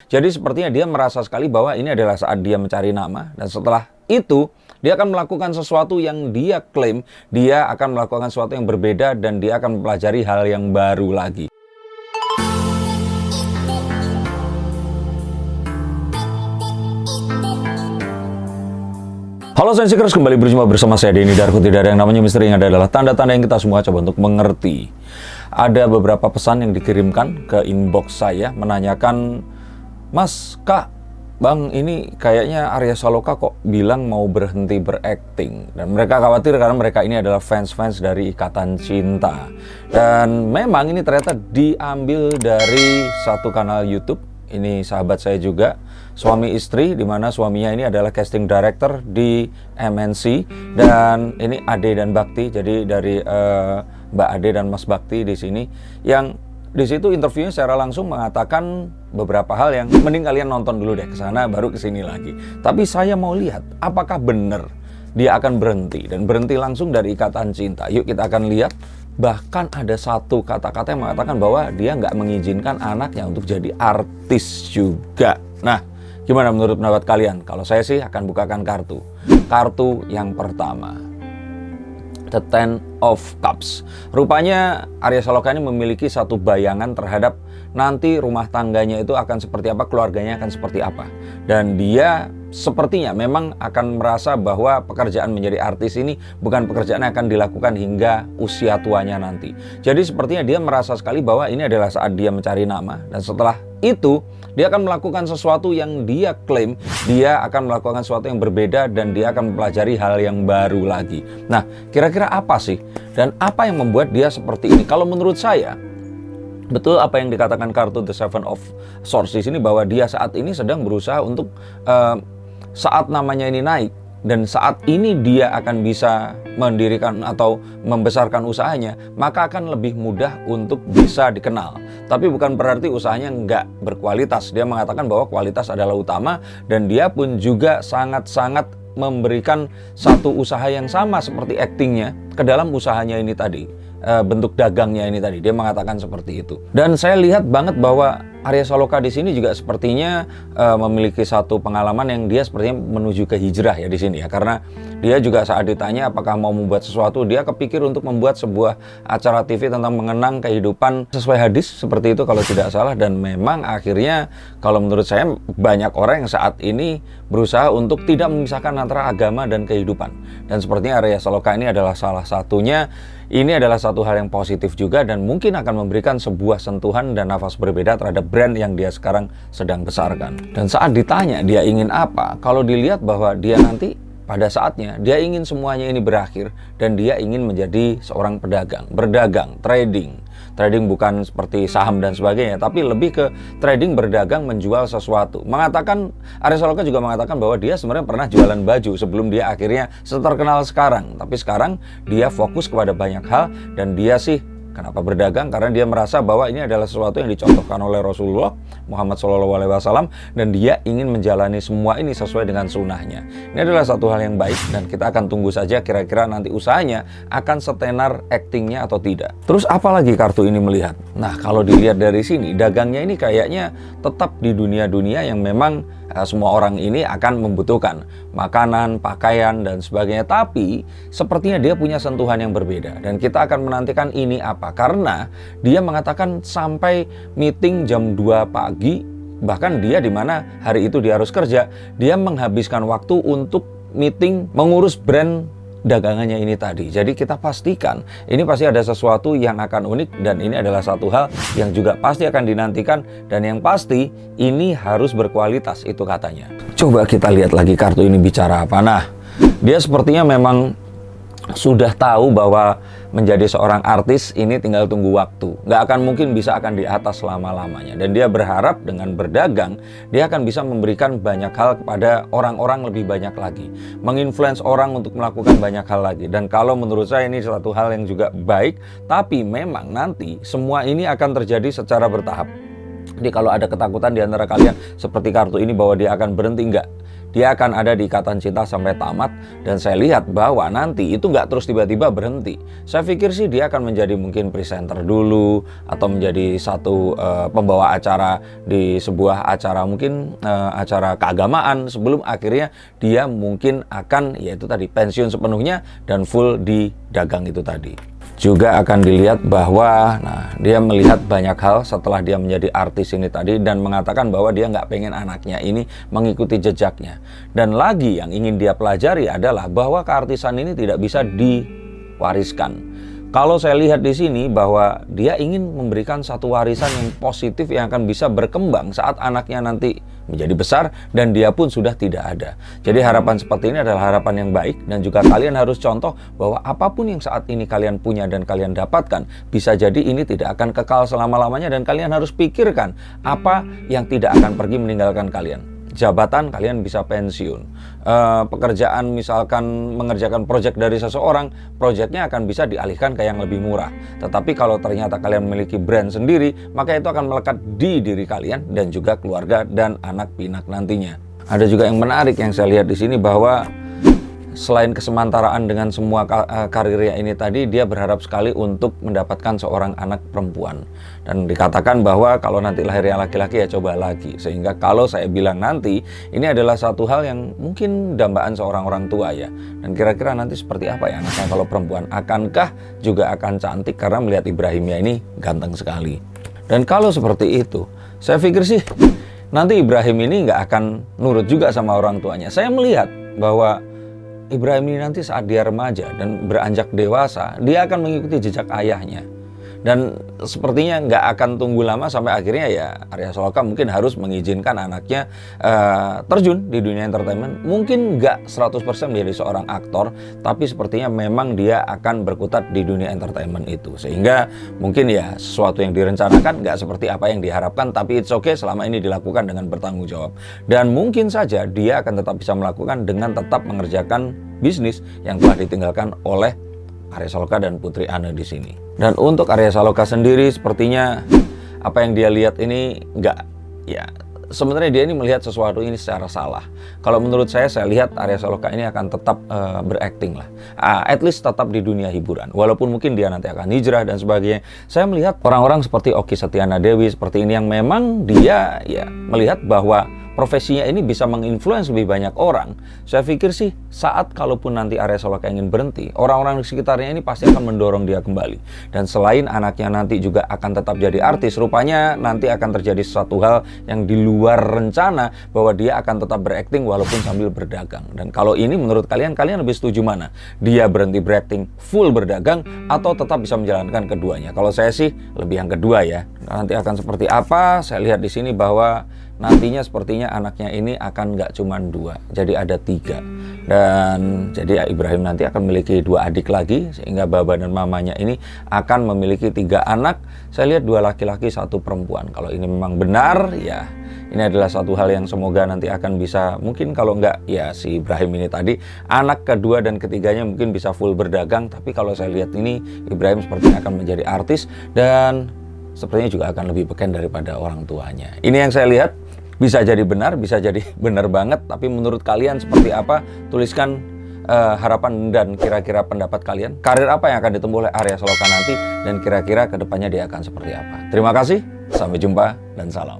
Jadi sepertinya dia merasa sekali bahwa ini adalah saat dia mencari nama. Dan setelah itu, dia akan melakukan sesuatu yang dia klaim. Dia akan melakukan sesuatu yang berbeda dan dia akan mempelajari hal yang baru lagi. Halo Sensikers, kembali berjumpa bersama saya Denny Darko. Tidak ada yang namanya misteri, yang ada adalah tanda-tanda yang kita semua coba untuk mengerti. Ada beberapa pesan yang dikirimkan ke inbox saya menanyakan, Mas, Kak, Bang, ini kayaknya Arya Saloka kok bilang mau berhenti berakting. Dan mereka khawatir karena mereka ini adalah fans-fans dari Ikatan Cinta. Dan memang ini ternyata diambil dari satu kanal YouTube. Ini sahabat saya juga, suami istri, di mana suaminya ini adalah casting director di MNC, dan ini Ade dan Bakti. Jadi dari Mbak Ade dan Mas Bakti di sini, yang di situ interviewnya secara langsung mengatakan beberapa hal yang mending kalian nonton dulu deh ke sana baru ke sini lagi. Tapi saya mau lihat apakah benar dia akan berhenti dan berhenti langsung dari Ikatan Cinta. Yuk kita akan lihat. Bahkan ada satu kata-kata yang mengatakan bahwa dia nggak mengizinkan anaknya untuk jadi artis juga. Nah, gimana menurut pendapat kalian? Kalau saya sih akan bukakan kartu. Kartu yang pertama, The Ten of Cups. Rupanya Arya Saloka ini memiliki satu bayangan terhadap nanti rumah tangganya itu akan seperti apa, keluarganya akan seperti apa. Dan dia sepertinya memang akan merasa bahwa pekerjaan menjadi artis ini bukan pekerjaan yang akan dilakukan hingga usia tuanya nanti. Jadi sepertinya dia merasa sekali bahwa ini adalah saat dia mencari nama. Dan setelah itu dia akan melakukan sesuatu yang dia klaim. Dia akan melakukan sesuatu yang berbeda dan dia akan mempelajari hal yang baru lagi. Nah, kira-kira apa sih? Dan apa yang membuat dia seperti ini? Kalau menurut saya, betul apa yang dikatakan kartu The Seven of Swords di sini, bahwa dia saat ini sedang berusaha untuk saat namanya ini naik dan saat ini dia akan bisa mendirikan atau membesarkan usahanya, maka akan lebih mudah untuk bisa dikenal. Tapi bukan berarti usahanya nggak berkualitas. Dia mengatakan bahwa kualitas adalah utama dan dia pun juga sangat-sangat memberikan satu usaha yang sama seperti aktingnya ke dalam usahanya ini tadi. Bentuk dagangnya ini tadi, dia mengatakan seperti itu. Dan saya lihat banget bahwa Arya Saloka di sini juga sepertinya memiliki satu pengalaman yang dia sepertinya menuju ke hijrah ya di sini ya, karena dia juga saat ditanya apakah mau membuat sesuatu, dia kepikir untuk membuat sebuah acara TV tentang mengenang kehidupan sesuai hadis seperti itu kalau tidak salah. Dan memang akhirnya kalau menurut saya banyak orang yang saat ini berusaha untuk tidak memisahkan antara agama dan kehidupan. Dan sepertinya Arya Saloka ini adalah salah satunya. Ini adalah satu hal yang positif juga dan mungkin akan memberikan sebuah sentuhan dan nafas berbeda terhadap brand yang dia sekarang sedang besarkan. Dan saat ditanya dia ingin apa, kalau dilihat bahwa dia nanti pada saatnya dia ingin semuanya ini berakhir dan dia ingin menjadi seorang pedagang, berdagang, trading. Trading bukan seperti saham dan sebagainya, tapi lebih ke trading, berdagang, menjual sesuatu. Arya Saloka juga mengatakan bahwa dia sebenarnya pernah jualan baju sebelum dia akhirnya seterkenal sekarang. Tapi sekarang dia fokus kepada banyak hal dan dia sih kenapa berdagang? Karena dia merasa bahwa ini adalah sesuatu yang dicontohkan oleh Rasulullah Muhammad SAW dan dia ingin menjalani semua ini sesuai dengan sunnahnya. Ini adalah satu hal yang baik dan kita akan tunggu saja kira-kira nanti usahanya akan setenar aktingnya atau tidak. Terus apalagi kartu ini melihat? Nah, kalau dilihat dari sini, dagangnya ini kayaknya tetap di dunia-dunia yang memang semua orang ini akan membutuhkan makanan, pakaian, dan sebagainya. Tapi sepertinya dia punya sentuhan yang berbeda dan kita akan menantikan ini apa. Karena dia mengatakan sampai meeting jam 2 pagi, bahkan dia di mana hari itu dia harus kerja, dia menghabiskan waktu untuk meeting mengurus brand dagangannya ini tadi. Jadi kita pastikan ini pasti ada sesuatu yang akan unik dan ini adalah satu hal yang juga pasti akan dinantikan dan yang pasti ini harus berkualitas, itu katanya. Coba kita lihat lagi kartu ini bicara apa. Nah, dia sepertinya memang sudah tahu bahwa menjadi seorang artis ini tinggal tunggu waktu. Nggak akan mungkin bisa akan di atas selama-lamanya. Dan dia berharap dengan berdagang, dia akan bisa memberikan banyak hal kepada orang-orang lebih banyak lagi. Menginfluence orang untuk melakukan banyak hal lagi. Dan kalau menurut saya ini satu hal yang juga baik, tapi memang nanti semua ini akan terjadi secara bertahap. Jadi kalau ada ketakutan di antara kalian seperti kartu ini bahwa dia akan berhenti, enggak. dia akan ada di ikatan cinta sampai tamat. Dan saya lihat bahwa nanti itu nggak terus tiba-tiba berhenti. Saya pikir sih dia akan menjadi mungkin presenter dulu, atau menjadi satu pembawa acara di sebuah acara, mungkin acara keagamaan, sebelum akhirnya dia mungkin akan yaitu tadi pensiun sepenuhnya dan full di dagang itu tadi. Juga akan dilihat bahwa dia melihat banyak hal setelah dia menjadi artis ini tadi, dan mengatakan bahwa dia nggak pengen anaknya ini mengikuti jejaknya. Dan lagi yang ingin dia pelajari adalah bahwa keartisan ini tidak bisa diwariskan. Kalau saya lihat di sini bahwa dia ingin memberikan satu warisan yang positif yang akan bisa berkembang saat anaknya nanti menjadi besar dan dia pun sudah tidak ada. Jadi harapan seperti ini adalah harapan yang baik, dan juga kalian harus contoh bahwa apapun yang saat ini kalian punya dan kalian dapatkan, bisa jadi ini tidak akan kekal selama-lamanya, dan kalian harus pikirkan apa yang tidak akan pergi meninggalkan kalian. Jabatan, kalian bisa pensiun. Pekerjaan, misalkan mengerjakan proyek dari seseorang, proyeknya akan bisa dialihkan ke yang lebih murah. Tetapi kalau ternyata kalian memiliki brand sendiri, maka itu akan melekat di diri kalian dan juga keluarga dan anak pinak nantinya. Ada juga yang menarik yang saya lihat di sini, bahwa selain kesementaraan dengan semua karirnya ini tadi, dia berharap sekali untuk mendapatkan seorang anak perempuan. Dan dikatakan bahwa kalau nanti lahirnya laki-laki ya coba lagi. Sehingga kalau saya bilang nanti, ini adalah satu hal yang mungkin dambaan seorang orang tua ya. Dan kira-kira nanti seperti apa ya anaknya kalau perempuan? Akankah juga akan cantik karena melihat Ibrahimnya ini ganteng sekali? Dan kalau seperti itu, saya pikir sih nanti Ibrahim ini nggak akan nurut juga sama orang tuanya. Saya melihat bahwa Ibrahim ini nanti saat dia remaja dan beranjak dewasa, dia akan mengikuti jejak ayahnya. Dan sepertinya nggak akan tunggu lama sampai akhirnya ya Arya Saloka mungkin harus mengizinkan anaknya terjun di dunia entertainment. Mungkin nggak 100% menjadi seorang aktor, tapi sepertinya memang dia akan berkutat di dunia entertainment itu. Sehingga mungkin ya sesuatu yang direncanakan nggak seperti apa yang diharapkan, tapi it's okay selama ini dilakukan dengan bertanggung jawab. Dan mungkin saja dia akan tetap bisa melakukan dengan tetap mengerjakan bisnis yang telah ditinggalkan oleh Arya Saloka dan Putri Anne di sini. Dan untuk Arya Saloka sendiri, sepertinya apa yang dia lihat ini sebenarnya dia ini melihat sesuatu ini secara salah. Kalau menurut saya lihat Arya Saloka ini akan tetap berakting lah. At least tetap di dunia hiburan. Walaupun mungkin dia nanti akan hijrah dan sebagainya. Saya melihat orang-orang seperti Okky Setiana Dewi seperti ini yang memang dia melihat bahwa profesinya ini bisa menginfluence lebih banyak orang. Saya pikir sih saat kalaupun nanti Arya Saloka ingin berhenti, orang-orang di sekitarnya ini pasti akan mendorong dia kembali. Dan selain anaknya nanti juga akan tetap jadi artis, rupanya nanti akan terjadi sesuatu hal yang di luar rencana, bahwa dia akan tetap berakting walaupun sambil berdagang. Dan kalau ini menurut kalian lebih setuju mana? Dia berhenti berakting full berdagang atau tetap bisa menjalankan keduanya? Kalau saya sih lebih yang kedua ya. Nanti akan seperti apa? Saya lihat di sini bahwa nantinya sepertinya anaknya ini akan nggak cuma 2, jadi ada 3. Dan jadi Ibrahim nanti akan memiliki 2 adik lagi, sehingga baba dan mamanya ini akan memiliki 3 anak. Saya lihat 2 laki-laki, 1 perempuan. Kalau ini memang benar, ya ini adalah satu hal yang semoga nanti akan bisa, mungkin kalau nggak ya si Ibrahim ini tadi, anak kedua dan ketiganya mungkin bisa full berdagang. Tapi kalau saya lihat ini Ibrahim sepertinya akan menjadi artis, dan sepertinya juga akan lebih beken daripada orang tuanya. Ini yang saya lihat. Bisa jadi benar, bisa jadi benar banget. Tapi menurut kalian seperti apa? Tuliskan harapan dan kira-kira pendapat kalian. Karir apa yang akan ditempuh oleh Arya Saloka nanti, dan kira-kira kedepannya dia akan seperti apa? Terima kasih, sampai jumpa, dan salam.